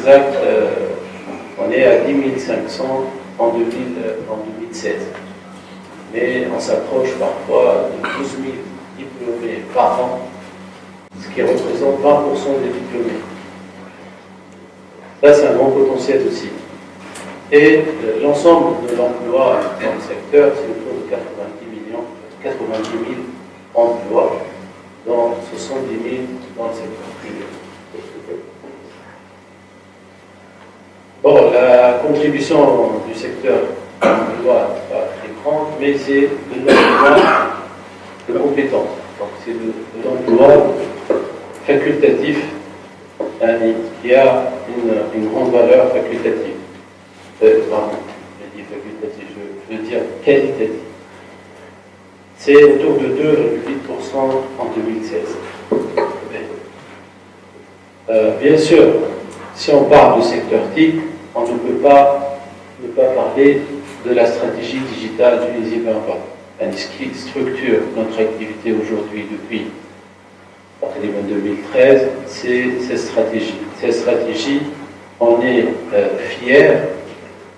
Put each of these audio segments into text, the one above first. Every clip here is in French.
exact, on est à 10 500 en 2016. Mais on s'approche parfois de 12 000 diplômés par an, ce qui représente 20% des diplômés. Ça, c'est un grand potentiel aussi. Et l'ensemble de l'emploi dans le secteur, c'est autour de 90 000 emplois, dont 70 000 dans le secteur privé. Bon, la contribution du secteur emploi n'est pas très grande, mais c'est de l'emploi de compétences. Donc c'est de l'emploi facultatif qui a une grande valeur facultative. Pardon, je dis facultatif, je veux dire qualitatif. C'est autour de 2,8% en 2016. Bien sûr, si on parle du secteur TIC, on ne peut pas ne pas parler de la stratégie digitale Tunisie 2020, qui structure notre activité aujourd'hui depuis 2013, c'est cette stratégie. Cette stratégie, on est fiers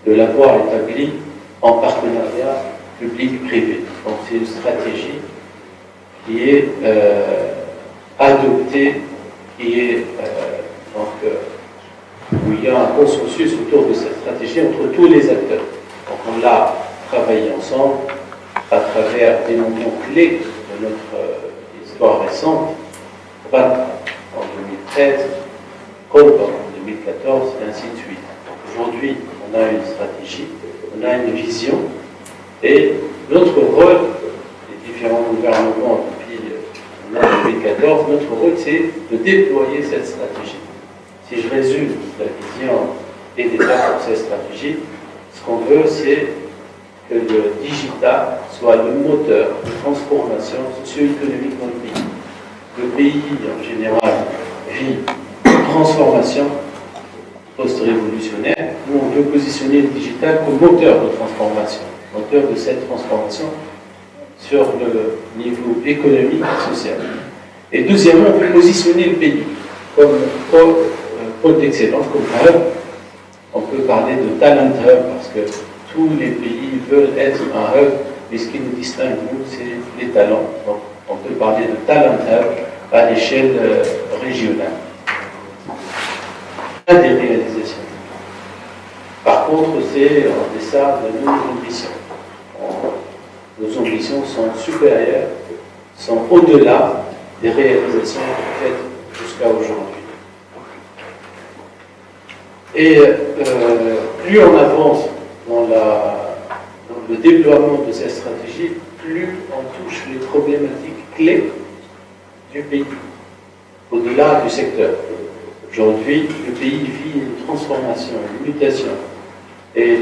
de l'avoir établie en partenariat public-privé. Donc c'est une stratégie qui est adoptée, qui est où il y a un consensus autour de cette stratégie entre tous les acteurs. Donc on l'a travaillé ensemble à travers des moments clés de notre histoire récente, en 2013, COP en 2014, et ainsi de suite. Donc aujourd'hui, on a une stratégie, on a une vision, et notre rôle, les différents gouvernements depuis 2014, notre rôle c'est de déployer cette stratégie. Si je résume la vision et les étapes de cette stratégie, ce qu'on veut c'est que le digital soit le moteur de transformation socio-économique dans le pays. Le pays en général vit une transformation post-révolutionnaire où on veut positionner le digital comme moteur de transformation, moteur de cette transformation sur le niveau économique et social. Et deuxièmement, on veut positionner le pays comme pôle d'excellence, comme hub. On peut parler de talent hub parce que tous les pays veulent être un hub, mais ce qui nous distingue, nous, c'est les talents. Donc, on peut parler de talent hub à l'échelle régionale. Il y a des réalisations. Par contre, c'est en deçà de nos ambitions. Nos ambitions sont supérieures, sont au-delà des réalisations faites jusqu'à aujourd'hui. Et plus on avance dans le déploiement de cette stratégie, plus on touche les problématiques clés du pays, au-delà du secteur. Aujourd'hui, le pays vit une transformation, une mutation. Et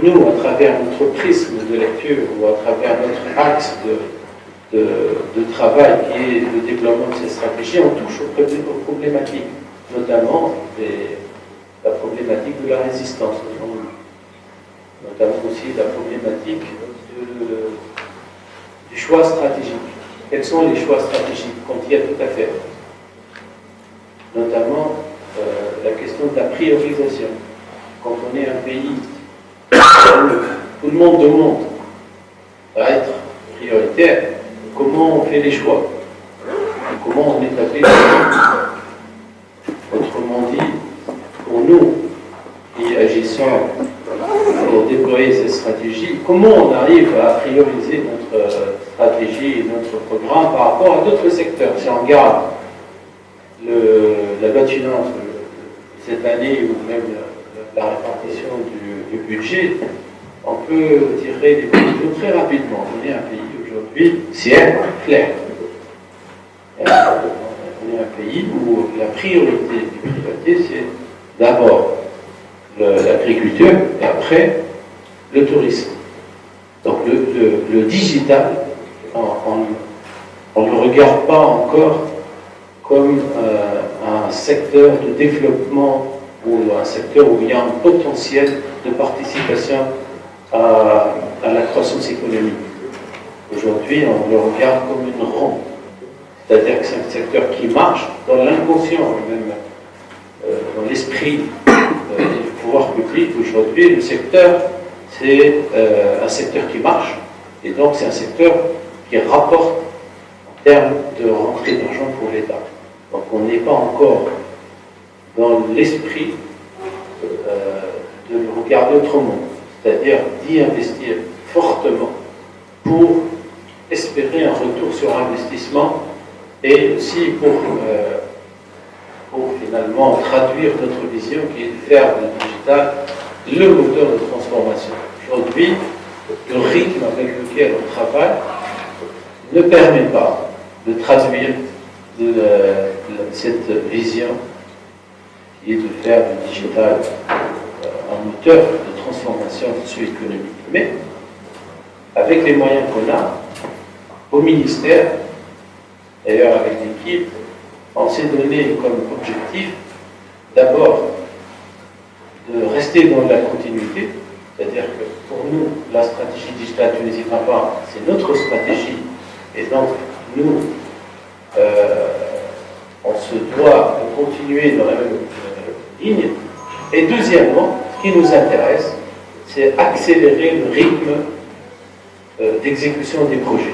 nous, à travers notre prisme de lecture ou à travers notre axe de travail qui est le développement de cette stratégie, on touche aux problématiques, notamment la problématique de la résistance, notamment aussi la problématique du choix stratégique. Quels sont les choix stratégiques quand il y a tout à faire? Notamment la question de la priorisation. Quand on est un pays où tout le monde demande à être prioritaire, comment on fait les choix? Comment on établit les choix? Autrement dit, pour nous qui agissons pour déployer cette stratégie, comment on arrive à prioriser notre stratégie et notre programme par rapport à d'autres secteurs? Si on regarde la loi de finances cette année ou même la répartition du budget, on peut tirer des conclusions très rapidement. On est un pays aujourd'hui, ciel clair. On est un pays où la priorité c'est d'abord l'agriculture et après le tourisme. Donc le digital, on ne le regarde pas encore comme un secteur de développement ou un secteur où il y a un potentiel de participation à la croissance économique. Aujourd'hui, on le regarde comme une rampe. C'est-à-dire que c'est un secteur qui marche dans l'inconscient même dans l'esprit du pouvoir public aujourd'hui, le secteur, c'est un secteur qui marche, et donc c'est un secteur qui rapporte en termes de rentrée d'argent pour l'État. Donc on n'est pas encore dans l'esprit de le regarder autrement, c'est-à-dire d'y investir fortement pour espérer un retour sur investissement et aussi pour finalement traduire notre vision qui est de faire du digital le moteur de transformation. Aujourd'hui, le rythme avec lequel on travaille ne permet pas de traduire cette vision qui est de faire du digital un moteur de transformation socio-économique. Mais avec les moyens qu'on a, au ministère, d'ailleurs avec l'équipe, on s'est donné comme objectif d'abord de rester dans la continuité, c'est-à-dire que pour nous, la stratégie digitale Tunisie Papa, c'est notre stratégie, et donc nous, on se doit de continuer dans la même ligne. Et deuxièmement, ce qui nous intéresse, c'est accélérer le rythme d'exécution des projets.